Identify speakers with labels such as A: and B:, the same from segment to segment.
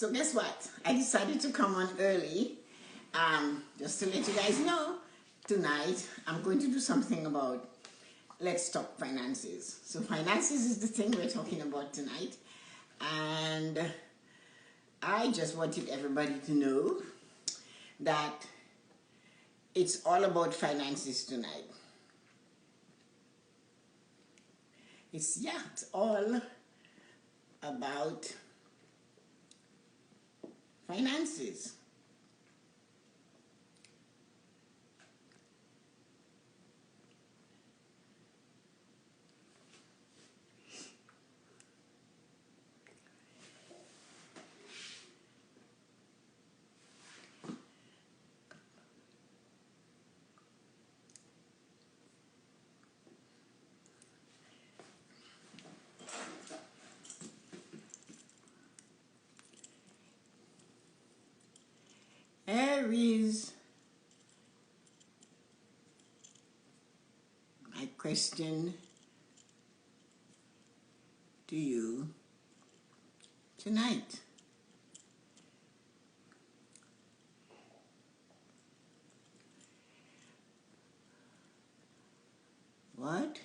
A: So guess what? I decided to come on early, just to let you guys know, tonight I'm going to do something about let's talk finances. So finances is the thing we're talking about tonight, and I just wanted everybody to know that it's all about finances tonight. It's all about finances. Here is my question to you tonight. What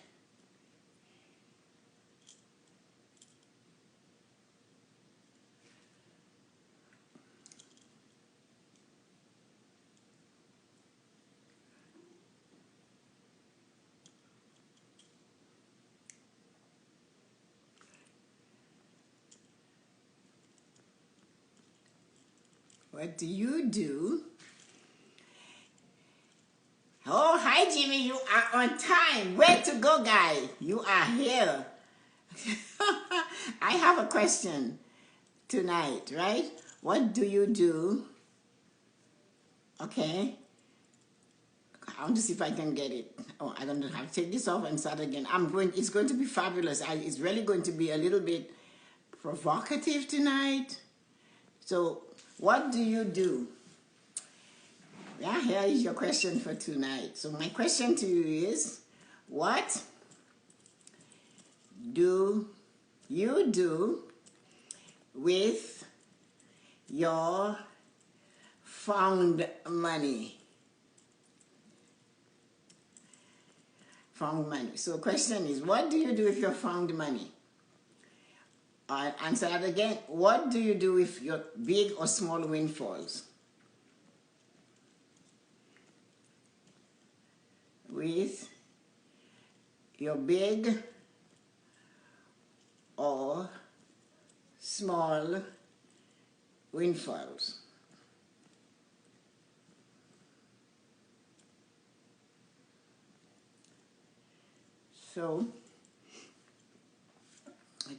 A: What do you do? Oh, hi Jimmy, you are on time. Where to go, guy? You are here. I have a question tonight, right? What do you do? Okay. I want to see if I can get it. Oh, I don't have to take this off and start again. It's going to be fabulous. It's really going to be a little bit provocative tonight. So, what do you do? Yeah, here is your question for tonight. So my question to you is, what do you do with your found money? Found money. So the question is, what do you do with your found money? I'll answer that again. What do you do with your big or small windfalls? With your big or small windfalls.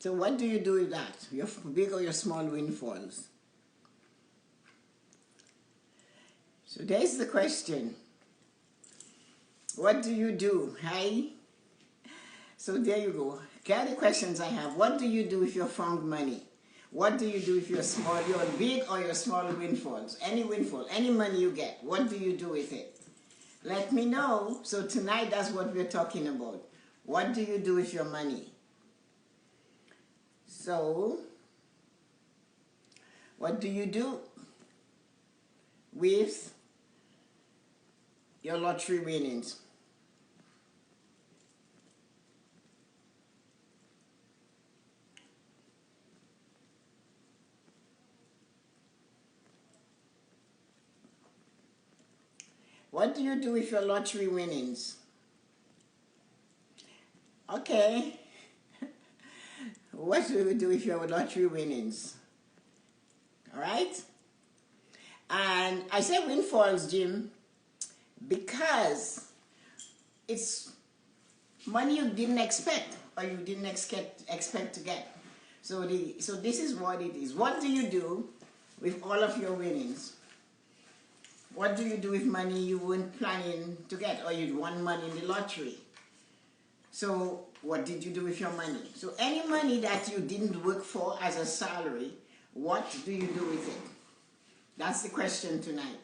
A: So what do you do with that? Your big or your small windfalls? So there's the question. What do you do? Hi. So there you go. Here are the questions I have. What do you do with your found money? What do you do with your big or your small windfalls? Any windfall, any money you get, what do you do with it? Let me know. So tonight, that's what we're talking about. What do you do with your money? So, what do you do with your lottery winnings? What do you do with your lottery winnings? Okay. What do you do with your lottery winnings? All right? And I say windfalls, Jim, because it's money you didn't expect or you didn't expect to get. So this is what it is. What do you do with all of your winnings? What do you do with money you weren't planning to get or you won money in the lottery? So what did you do with your money? So any money that you didn't work for as a salary, what do you do with it? That's the question tonight.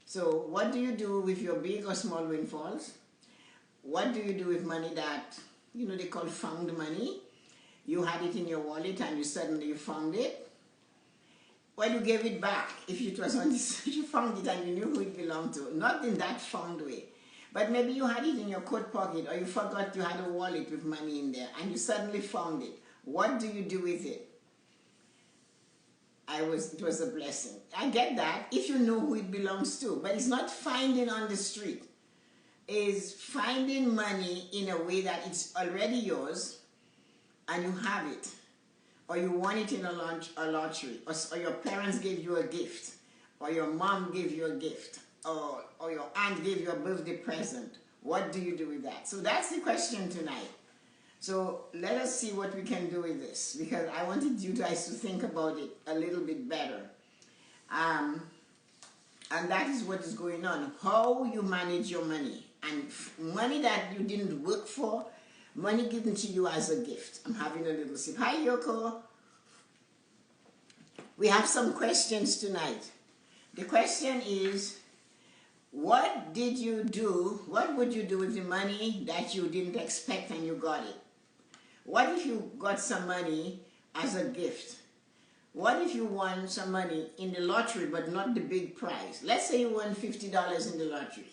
A: So what do you do with your big or small windfalls? What do you do with money that, they call found money? You had it in your wallet and you suddenly found it. Well, you gave it back. If it was on this, you found it and you knew who it belonged to. Not in that fond way. But maybe you had it in your coat pocket, or you forgot you had a wallet with money in there and you suddenly found it. What do you do with it? It was a blessing. I get that if you know who it belongs to, but it's not finding on the street. It's finding money in a way that it's already yours and you have it, or you won it in a lottery, or your parents gave you a gift, or your mom gave you a gift, or your aunt gave you a birthday present. What do you do with that? So that's the question tonight. So let us see what we can do with this, because I wanted you guys to think about it a little bit better. And that is what is going on. How you manage your money. And money that you didn't work for, money given to you as a gift. I'm having a little sip. Hi, Yoko. We have some questions tonight. The question is, what did you do? What would you do with the money that you didn't expect and you got it? What if you got some money as a gift? What if you won some money in the lottery but not the big prize? Let's say you won $50 in the lottery.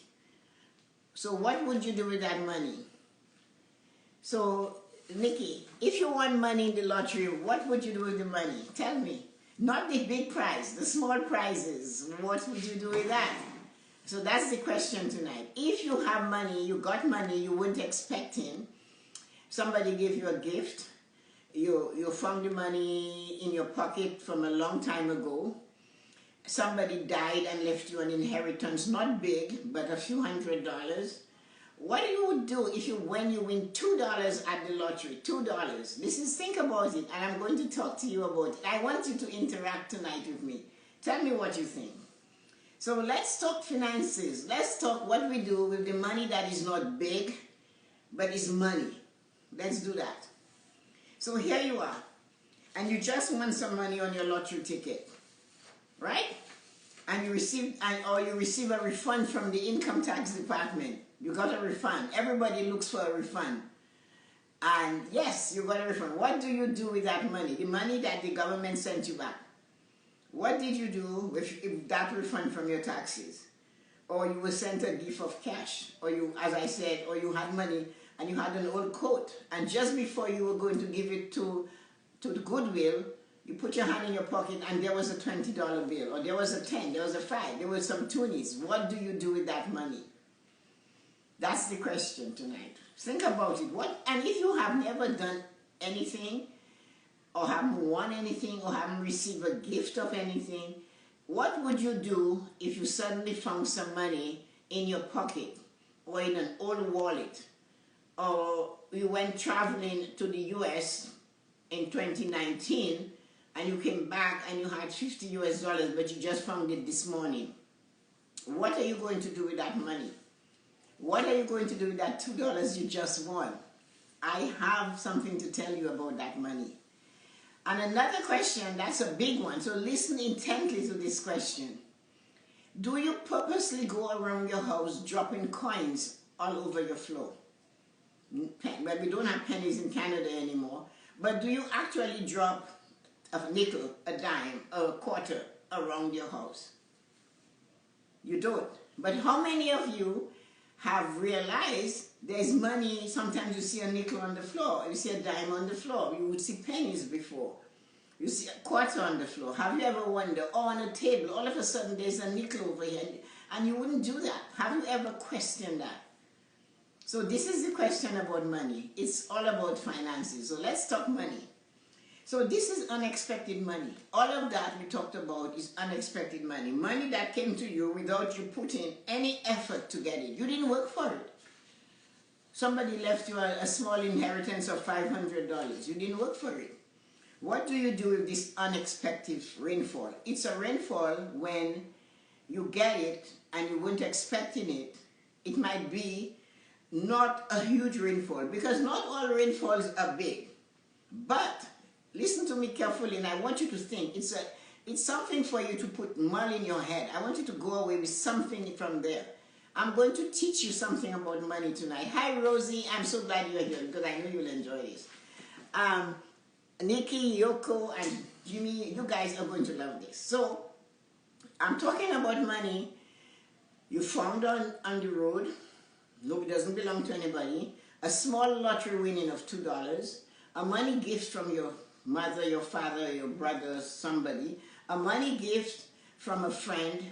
A: So what would you do with that money? So, Nikki, if you won money in the lottery, what would you do with the money? Tell me. Not the big prize, the small prizes. What would you do with that? So that's the question tonight. If you have money, you got money you weren't expecting, somebody gave you a gift, you found the money in your pocket from a long time ago, somebody died and left you an inheritance, not big, but a few $100s. What you would do if when you win $2 at the lottery, $2. Think about it, and I'm going to talk to you about it. I want you to interact tonight with me. Tell me what you think. So let's talk finances. Let's talk what we do with the money that is not big, but is money. Let's do that. So here you are, and you just won some money on your lottery ticket, right? And you receive a refund from the income tax department. You got a refund. Everybody looks for a refund. And yes, you got a refund. What do you do with that money? The money that the government sent you back. What did you do with that refund from your taxes? Or you were sent a gift of cash, or you, as I said, or you had money and you had an old coat, and just before you were going to give it to the Goodwill, you put your hand in your pocket and there was a $20 bill, or there was a 10, there was a 5, there were some toonies. What do you do with that money? That's the question tonight. Think about it. And if you have never done anything, or haven't won anything, or haven't received a gift of anything, what would you do if you suddenly found some money in your pocket, or in an old wallet, or you went traveling to the US in 2019, and you came back and you had $50 US, but you just found it this morning? What are you going to do with that money? What are you going to do with that $2 you just won? I have something to tell you about that money. And another question, that's a big one, so listen intently to this question. Do you purposely go around your house dropping coins all over your floor? Well, we don't have pennies in Canada anymore, but do you actually drop a nickel, a dime, or a quarter around your house? You don't. But how many of you have realized there's money? Sometimes you see a nickel on the floor, you see a dime on the floor, you would see pennies before. You see a quarter on the floor. Have you ever wondered, on a table, all of a sudden there's a nickel over here, and you wouldn't do that? Have you ever questioned that? So this is the question about money. It's all about finances. So let's talk money. So this is unexpected money. All of that we talked about is unexpected money. Money that came to you without you putting any effort to get it. You didn't work for it. Somebody left you a small inheritance of $500. You didn't work for it. What do you do with this unexpected rainfall? It's a rainfall when you get it and you weren't expecting it. It might be not a huge rainfall, because not all rainfalls are big. But listen to me carefully, and I want you to think. It's something for you to put mull in your head. I want you to go away with something from there. I'm going to teach you something about money tonight. Hi, Rosie. I'm so glad you're here, because I know you'll enjoy this. Nikki, Yoko, and Jimmy, you guys are going to love this. So, I'm talking about money you found on the road. No, it doesn't belong to anybody. A small lottery winning of $2. A money gift from your mother, your father, your brother, somebody. A money gift from a friend.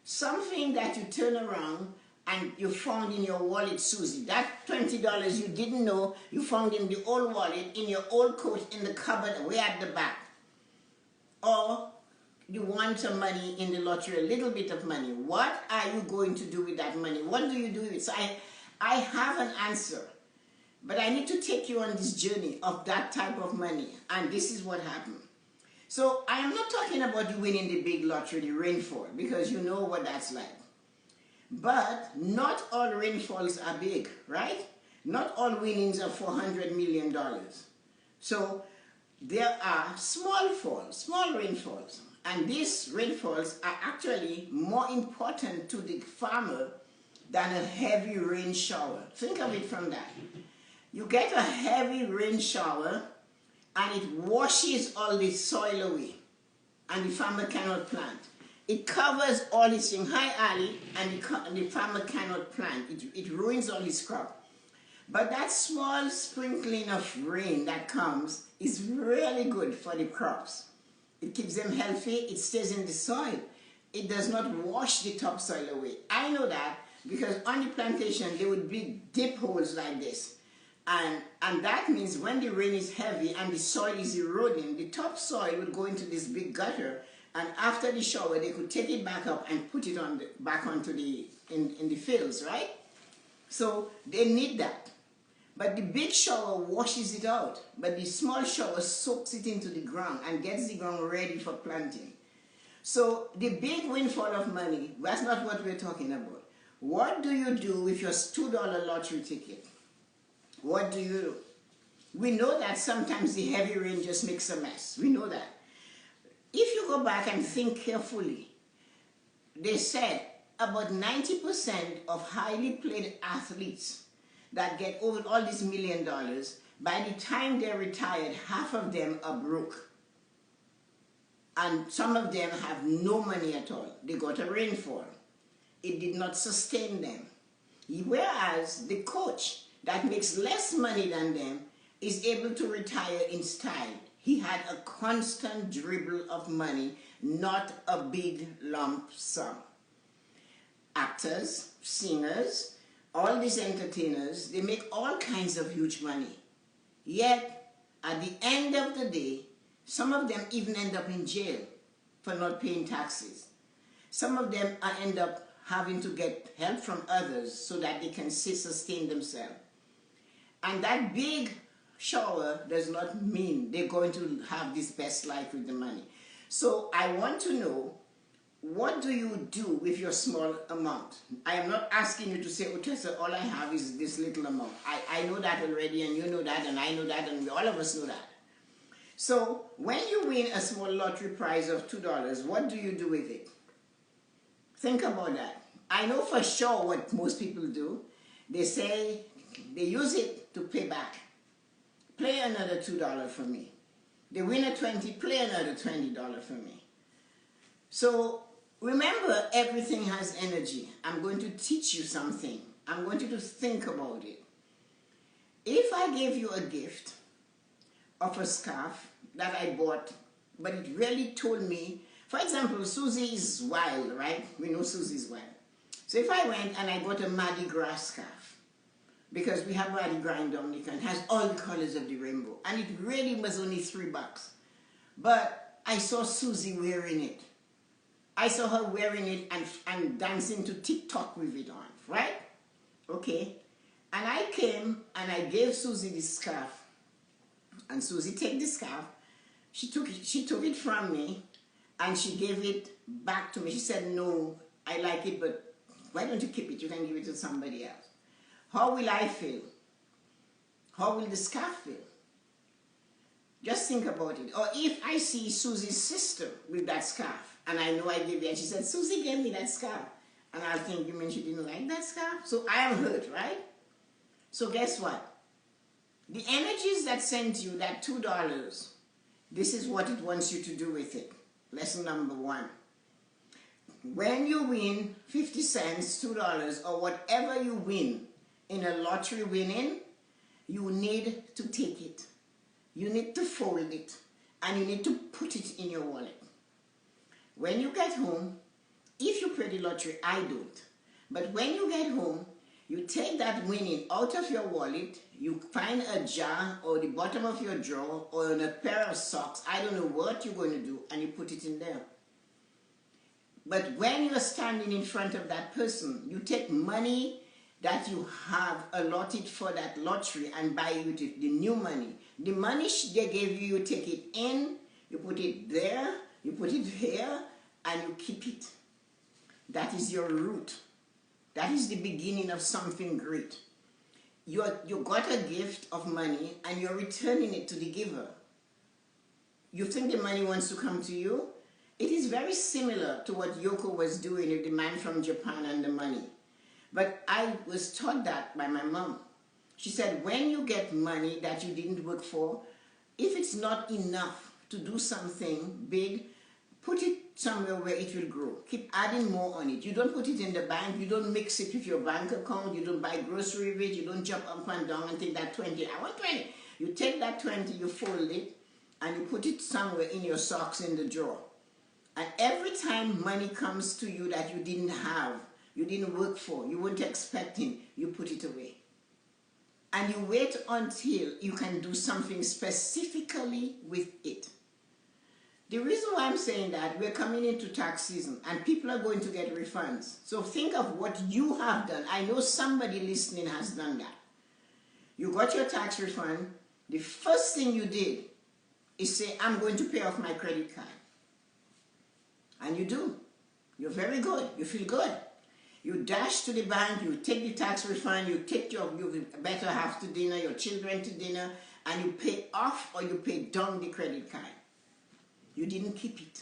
A: Something that you turn around and you found in your wallet, Susie. That $20 you didn't know you found in the old wallet, in your old coat, in the cupboard, way at the back. Or you want some money in the lottery, a little bit of money. What are you going to do with that money? What do you do with it? So I have an answer, but I need to take you on this journey of that type of money. And this is what happened. So I am not talking about you winning the big lottery, the rainfall, because you know what that's like. But not all rainfalls are big, right? Not all winnings are $400 million. So there are small falls, small rainfalls. And these rainfalls are actually more important to the farmer than a heavy rain shower. Think of it from that. You get a heavy rain shower and it washes all the soil away and the farmer cannot plant. It covers all his thing, high alley, and the farmer cannot plant. It ruins all his crop. But that small sprinkling of rain that comes is really good for the crops. It keeps them healthy, it stays in the soil. It does not wash the topsoil away. I know that because on the plantation there would be deep holes like this. And that means when the rain is heavy and the soil is eroding, the topsoil will go into this big gutter, and after the shower they could take it back up and put it on back onto in the fields, right? So they need that. But the big shower washes it out, but the small shower soaks it into the ground and gets the ground ready for planting. So the big windfall of money, that's not what we're talking about. What do you do with your $2 lottery ticket? What do you do? We know that sometimes the heavy rain just makes a mess. We know that. If you go back and think carefully, they said about 90% of highly paid athletes that get over all these $1 million, by the time they're retired, half of them are broke. And some of them have no money at all. They got a rainfall. It did not sustain them. Whereas the coach that makes less money than them is able to retire in style. He had a constant dribble of money, not a big lump sum. Actors, singers, all these entertainers, they make all kinds of huge money. Yet, at the end of the day, some of them even end up in jail for not paying taxes. Some of them end up having to get help from others so that they can sustain themselves. And that big shower does not mean they're going to have this best life with the money. So I want to know, what do you do with your small amount? I am not asking you to say, oh Tessa, all I have is this little amount. I know that already, and you know that, and I know that, and all of us know that. So when you win a small lottery prize of $2, what do you do with it? Think about that. I know for sure what most people do. They say they use it to pay back. Play another $2 for me. They win a 20, play another $20 for me. So remember, everything has energy. I'm going to teach you something. I'm going you to think about it. If I gave you a gift of a scarf that I bought, but it really told me, for example, Susie is wild, right? We know Susie's wild. So if I went and I bought a Mardi Gras scarf, because we have Mardi Gras in Dominica, and it has all the colors of the rainbow, and it really was only $3. But I saw Susie wearing it. I saw her wearing it and dancing to TikTok with it on, right? Okay. And I came and I gave Susie the scarf. And Susie took the scarf. She took it from me and she gave it back to me. She said, no, I like it, but why don't you keep it? You can give it to somebody else. How will I feel? How will the scarf feel? Just think about it. Or if I see Susie's sister with that scarf, and I know I gave it, and she said, Susie gave me that scarf. And I'll think, you mean she didn't like that scarf? So I am hurt, right? So guess what? The energies that sent you that $2, this is what it wants you to do with it. Lesson number 1. When you win 50 cents, $2, or whatever you win in a lottery winning, you need to take it. You need to fold it, and you need to put it in your wallet. When you get home, if you play the lottery, I don't. But when you get home, you take that winning out of your wallet, you find a jar or the bottom of your drawer or in a pair of socks, I don't know what you're going to do, and you put it in there. But when you're standing in front of that person, you take money that you have allotted for that lottery and buy you the new money. The money they gave you, you take it in, you put it there, you put it here, and you keep it. That is your root. That is the beginning of something great. You got a gift of money and you're returning it to the giver. You think the money wants to come to you? It is very similar to what Yoko was doing with the man from Japan and the money. But I was taught that by my mom. She said, when you get money that you didn't work for, if it's not enough to do something big, put it somewhere where it will grow. Keep adding more on it. You don't put it in the bank. You don't mix it with your bank account. You don't buy grocery with it. You don't jump up and down and take that 20. I want 20. You take that 20, you fold it, and you put it somewhere in your socks in the drawer. And every time money comes to you that you didn't have, you didn't work for, you weren't expecting, you put it away. And you wait until you can do something specifically with it. The reason why I'm saying that, we're coming into tax season and people are going to get refunds. So think of what you have done. I know somebody listening has done that. You got your tax refund. The first thing you did is say, I'm going to pay off my credit card. And you do. You're very good. You feel good. You dash to the bank, you take the tax refund, you take your better half to dinner, your children to dinner, and you pay off or you pay down the credit card. You didn't keep it.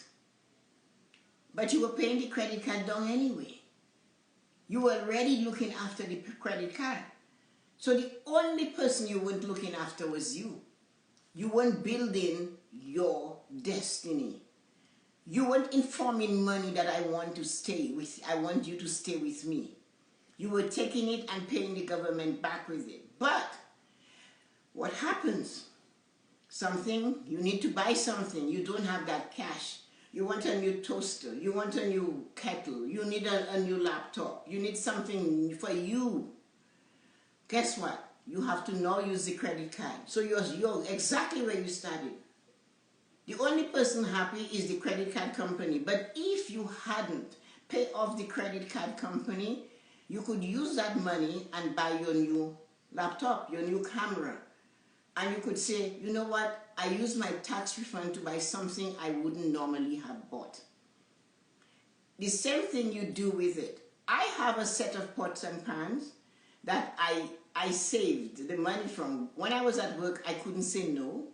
A: But you were paying the credit card down anyway. You were already looking after the credit card. So the only person you weren't looking after was you. You weren't building your destiny. You weren't informing money that I want you to stay with me. You were taking it and paying the government back with it. But what happens? You need to buy something. You don't have that cash. You want a new toaster. You want a new kettle. You need a new laptop. You need something for you. Guess what? You have to now use the credit card. So you're exactly where you started. The only person happy is the credit card company. But if you hadn't paid off the credit card company, you could use that money and buy your new laptop, your new camera. And you could say, you know what, I used my tax refund to buy something I wouldn't normally have bought. The same thing you do with it. I have a set of pots and pans that I saved the money from. When I was at work, I couldn't say no.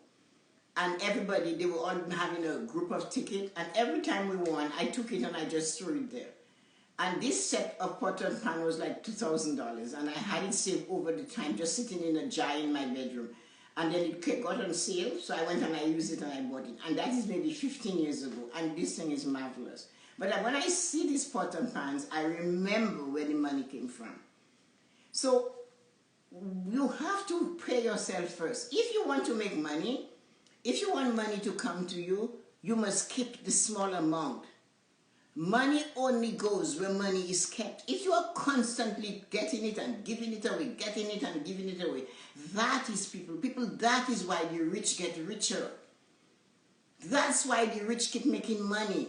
A: And everybody, they were all having a group of tickets, and every time we won, I took it and I just threw it there. And this set of pot and pan was like $2,000, and I had it saved over the time, just sitting in a jar in my bedroom. And then it got on sale, so I went and I used it and I bought it. And that is maybe 15 years ago, and this thing is marvelous. But when I see these pot and pans, I remember where the money came from. So you have to pay yourself first. If you want to make money, if you want money to come to you, you must keep the small amount. Money only goes where money is kept. If you are constantly getting it and giving it away, getting it and giving it away, that is people. That is why the rich get richer. That's why the rich keep making money.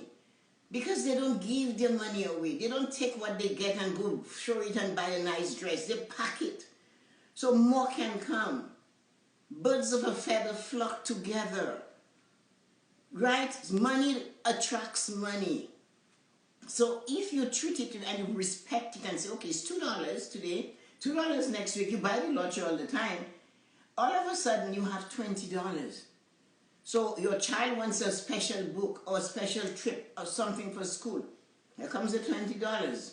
A: Because they don't give their money away. They don't take what they get and go throw it and buy a nice dress. They pack it. So more can come. Birds of a feather flock together. Right? Money attracts money. So if you treat it and you respect it and say, okay, it's $2 today, $2 next week, you buy the lottery all the time, all of a sudden you have $20. So your child wants a special book or a special trip or something for school. Here comes the $20.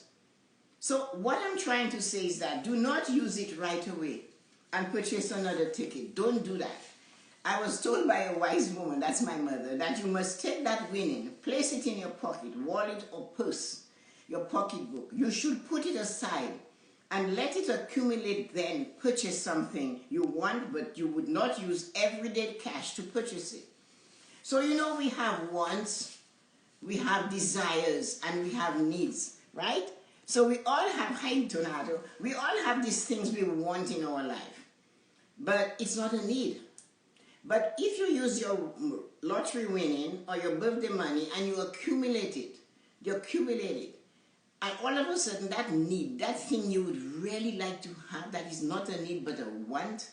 A: So what I'm trying to say is that do not use it right away and purchase another ticket. Don't do that. I was told by a wise woman, that's my mother, that you must take that winning, place it in your pocket, wallet or purse, your pocketbook. You should put it aside and let it accumulate, then purchase something you want, but you would not use everyday cash to purchase it. So you know, we have wants, we have desires, and we have needs, right? So we all have, hi Donato, we all have these things we want in our life, but it's not a need. But if you use your lottery winning or your birthday money and you accumulate it, and all of a sudden that need, that thing you would really like to have that is not a need but a want,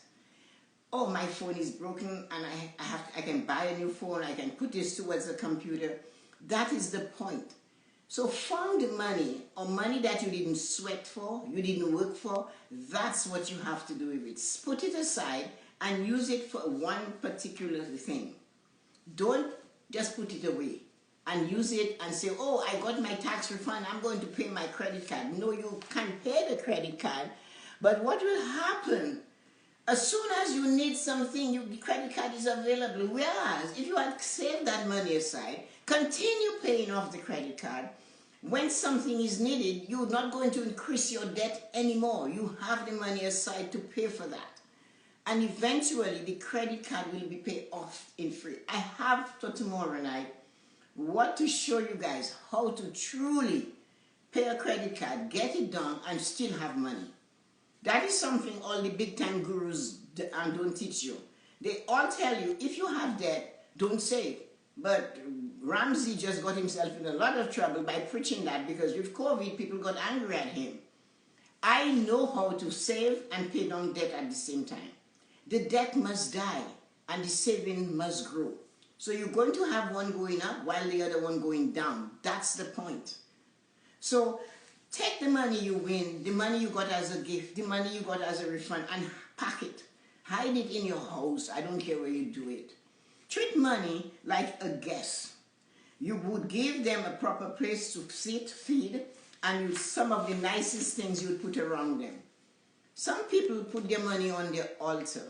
A: oh, my phone is broken and I can buy a new phone, I can put this towards the computer. That is the point. So found money or money that you didn't sweat for, you didn't work for, that's what you have to do with it. Put it aside and use it for one particular thing. Don't just put it away and use it and say, oh, I got my tax refund, I'm going to pay my credit card. No, you can't pay the credit card. But what will happen? As soon as you need something, the credit card is available. Whereas if you had saved that money aside, continue paying off the credit card. When something is needed, you're not going to increase your debt anymore. You have the money aside to pay for that. And eventually, the credit card will be paid off in free. I have for tomorrow night what to show you guys how to truly pay a credit card, get it done, and still have money. That is something all the big-time gurus don't teach you. They all tell you, if you have debt, don't save. But Ramsey just got himself in a lot of trouble by preaching that, because with COVID, people got angry at him. I know how to save and pay down debt at the same time. The debt must die and the saving must grow. So you're going to have one going up while the other one going down. That's the point. So take the money you win, the money you got as a gift, the money you got as a refund, and pack it. Hide it in your house. I don't care where you do it. Treat money like a guest. You would give them a proper place to sit, feed, and some of the nicest things you would put around them. Some people put their money on their altar.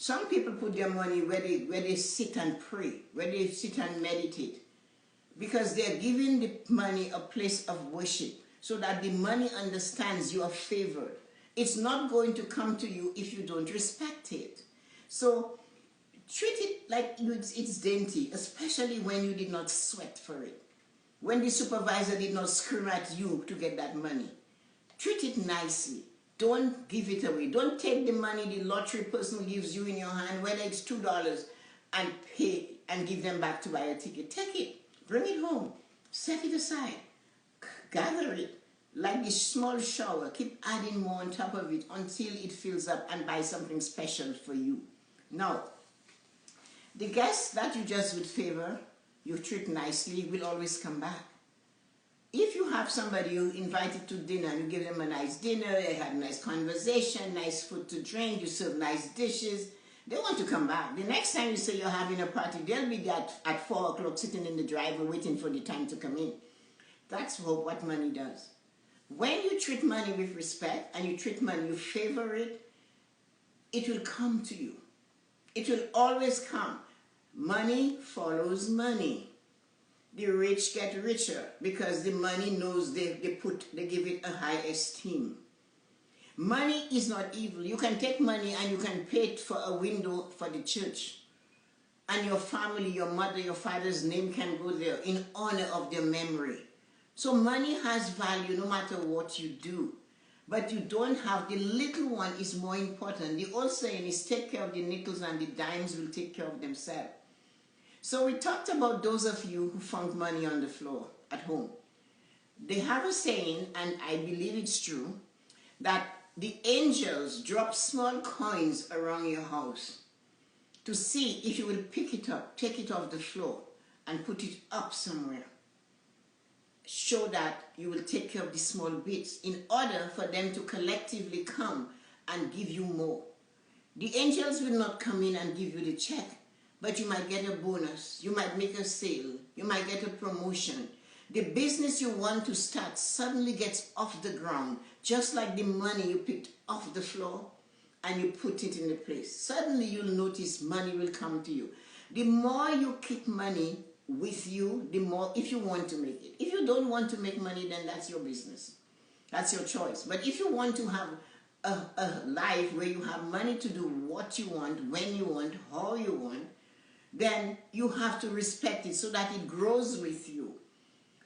A: Some people put their money where they sit and pray, where they sit and meditate, because they're giving the money a place of worship so that the money understands you are favored. It's not going to come to you if you don't respect it. So treat it like it's dainty, especially when you did not sweat for it. When the supervisor did not scream at you to get that money. Treat it nicely. Don't give it away. Don't take the money the lottery person gives you in your hand, whether it's $2, and pay and give them back to buy a ticket. Take it. Bring it home. Set it aside. Gather it. Like this small shower. Keep adding more on top of it until it fills up, and buy something special for you. Now, the guests that you just would favor, you treat nicely, will always come back. If you have somebody you invited to dinner and you give them a nice dinner, they had a nice conversation, nice food to drink, you serve nice dishes, they want to come back. The next time you say you're having a party, they'll be there at 4 o'clock sitting in the driveway waiting for the time to come in. That's what money does. When you treat money with respect and you treat money, you favor it, it will come to you. It will always come. Money follows money. The rich get richer because the money knows they give it a high esteem. Money is not evil. You can take money and you can pay it for a window for the church. And your family, your mother, your father's name can go there in honor of their memory. So money has value no matter what you do. But you don't have, the little one is more important. The old saying is, take care of the nickels and the dimes will take care of themselves. So we talked about those of you who found money on the floor at home. They have a saying, and I believe it's true, that the angels drop small coins around your house to see if you will pick it up, take it off the floor, and put it up somewhere. Show that you will take care of the small bits in order for them to collectively come and give you more. The angels will not come in and give you the check, but you might get a bonus, you might make a sale, you might get a promotion. The business you want to start suddenly gets off the ground, just like the money you picked off the floor, and you put it in the place, suddenly you'll notice money will come to you. The more you keep money with you, the more, if you want to make it. If you don't want to make money, then that's your business. That's your choice. But if you want to have a life where you have money to do what you want, when you want, how you want, then you have to respect it so that it grows with you.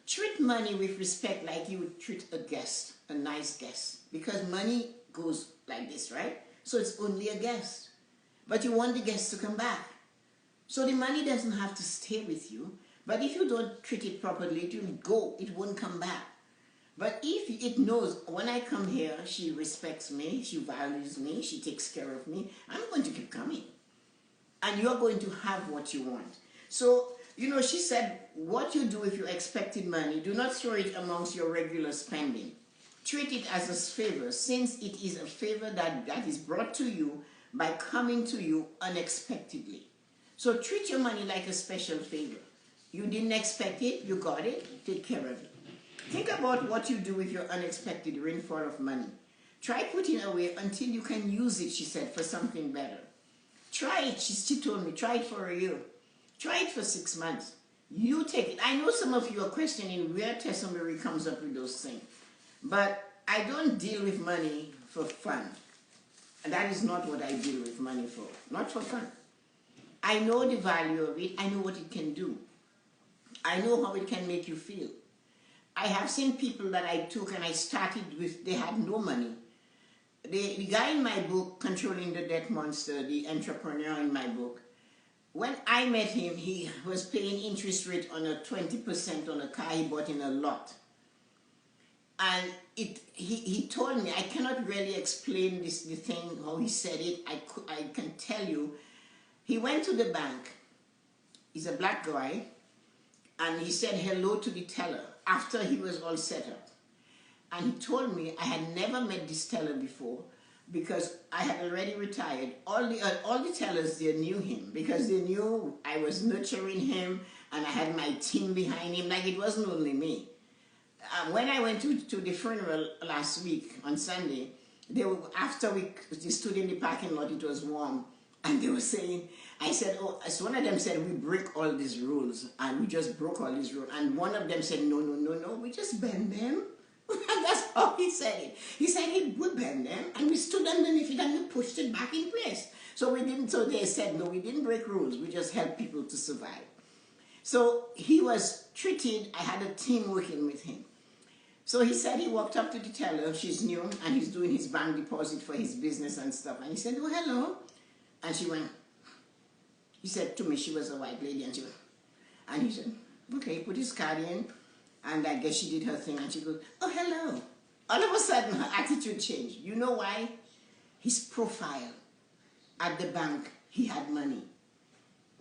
A: Treat money with respect like you would treat a guest, a nice guest. Because money goes like this, right? So it's only a guest. But you want the guest to come back. So the money doesn't have to stay with you. But if you don't treat it properly, it will go. It won't come back. But if it knows, when I come here, she respects me, she values me, she takes care of me, I'm going to keep coming. And you're going to have what you want. So, you know, she said, what you do with your expected money, do not throw it amongst your regular spending. Treat it as a favor, since it is a favor that is brought to you by coming to you unexpectedly. So treat your money like a special favor. You didn't expect it, you got it, take care of it. Think about what you do with your unexpected rainfall of money. Try putting away until you can use it, she said, for something better. Try it, she told me, try it for a year. Try it for 6 months. You take it. I know some of you are questioning where Tessa-Marie comes up with those things. But I don't deal with money for fun. And that is not what I deal with money for. Not for fun. I know the value of it. I know what it can do. I know how it can make you feel. I have seen people that I took and I started with, they had no money. The guy in my book, Controlling the Debt Monster, the entrepreneur in my book, when I met him, he was paying interest rate on a 20% on a car he bought in a lot. And he told me, I cannot really explain the thing, how he said it. I can tell you, he went to the bank. He's a black guy. And he said hello to the teller after he was all set up. And he told me I had never met this teller before because I had already retired. All the tellers, they knew him because they knew I was nurturing him and I had my team behind him. Like, it wasn't only me. When I went to the funeral last week on Sunday, after we stood in the parking lot, it was warm. And they were saying, I said, oh, so one of them said, we break all these rules. And we just broke all these rules. And one of them said, no, we just bend them. That's how he said it. He said, we bend them. And we stood underneath it and we pushed it back in place. So they said, no, we didn't break rules. We just helped people to survive. So he was treated, I had a team working with him. So he said he walked up to the teller, she's new, and he's doing his bank deposit for his business and stuff. And he said, oh, hello. And she went, he said to me, she was a white lady, and she went, and he said, okay, put his card in, and I guess she did her thing, and she goes, oh, hello. All of a sudden, her attitude changed. You know why? His profile at the bank, he had money.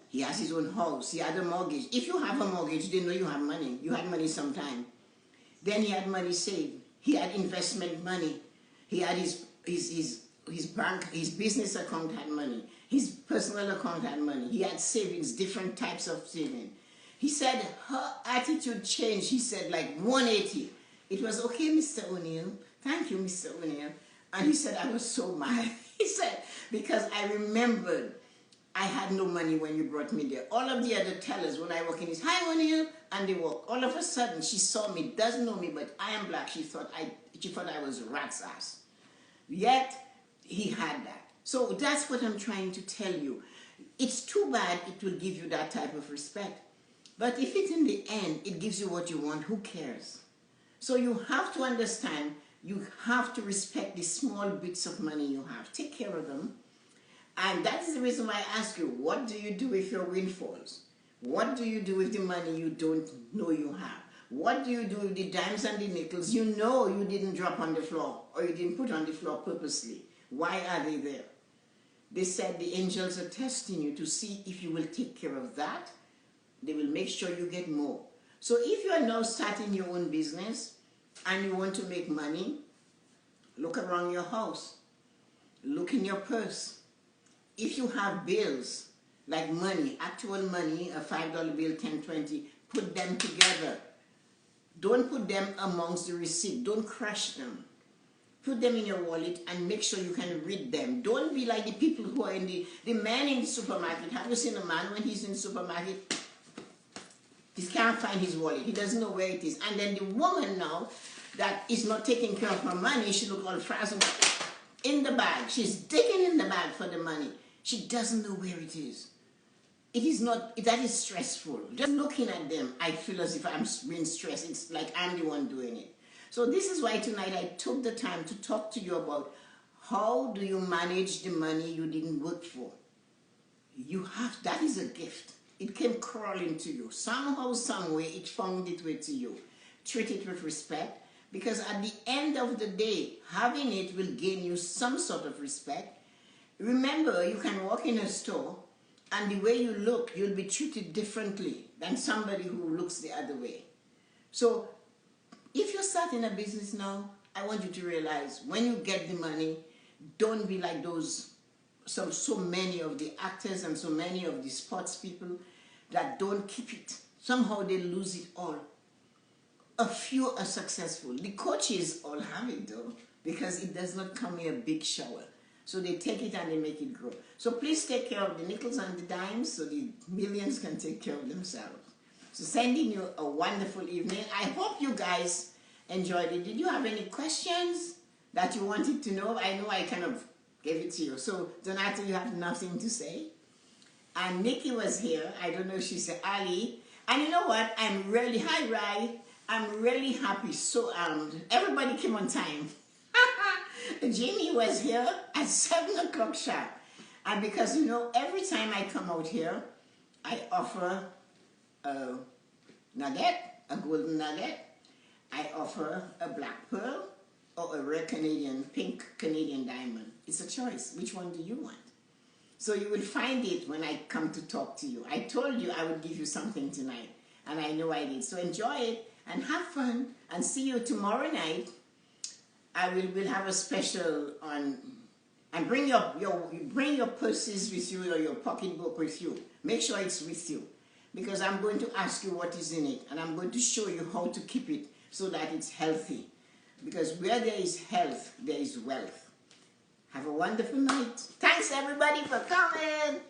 A: He has his own house, he had a mortgage. If you have a mortgage, they know you have money. You had money sometime. Then he had money saved. He had investment money. He had his bank, his business account had money. His personal account had money. He had savings, different types of savings. He said her attitude changed. He said like 180. It was, okay, Mr. O'Neill. Thank you, Mr. O'Neill. And he said, I was so mad. He said, because I remembered I had no money when you brought me there. All of the other tellers, when I walk in, is, hi, O'Neill, and they walk. All of a sudden, she saw me, doesn't know me, but I am black. She thought I was a rat's ass. Yet, he had that. So that's what I'm trying to tell you. It's too bad it will give you that type of respect. But if it in the end, it gives you what you want, who cares? So you have to understand, you have to respect the small bits of money you have. Take care of them. And that is the reason why I ask you, what do you do with your windfalls? What do you do with the money you don't know you have? What do you do with the dimes and the nickels you know you didn't drop on the floor or you didn't put on the floor purposely? Why are they there? They said the angels are testing you to see if you will take care of that. They will make sure you get more. So if you are now starting your own business and you want to make money, look around your house. Look in your purse. If you have bills, like money, actual money, a $5 bill, 10, 20, put them together. Don't put them amongst the receipt. Don't crush them. Put them in your wallet and make sure you can read them. Don't be like the people who are in the man in the supermarket. Have you seen a man when he's in the supermarket? He can't find his wallet. He doesn't know where it is. And then the woman now that is not taking care of her money, she look all frazzled in the bag. She's digging in the bag for the money. She doesn't know where it is. It is not, that is stressful. Just looking at them, I feel as if I'm being stressed. It's like I'm the one doing it. So this is why tonight I took the time to talk to you about how do you manage the money you didn't work for. You have, that is a gift. It came crawling to you. Somehow, some way, it found its way to you. Treat it with respect, because at the end of the day, having it will gain you some sort of respect. Remember, you can walk in a store, and the way you look, you'll be treated differently than somebody who looks the other way. So, if you're starting a business now, I want you to realize when you get the money, don't be like those, so many of the actors and so many of the sports people that don't keep it. Somehow they lose it all. A few are successful. The coaches all have it though, because it does not come in a big shower. So they take it and they make it grow. So please take care of the nickels and the dimes so the millions can take care of themselves. So sending you a wonderful evening. I hope you guys enjoyed it. Did you have any questions that you wanted to know? I know I kind of gave it to you. So Donato, you have nothing to say? And Nikki was here. I don't know if she said Ali. And you know what? I'm really, hi Rai. I'm really happy. So everybody came on time. Jamie was here at 7 o'clock sharp. And because you know, every time I come out here, I offer a nugget, a golden nugget. I offer a black pearl or a rare Canadian, pink Canadian diamond. It's a choice. Which one do you want? So you will find it when I come to talk to you. I told you I would give you something tonight, and I know I did. So enjoy it and have fun, and see you tomorrow night. We'll have a special on, and bring your purses with you or your pocketbook with you. Make sure it's with you, because I'm going to ask you what is in it, and I'm going to show you how to keep it so that it's healthy. Because where there is health, there is wealth. Have a wonderful night. Thanks everybody for coming.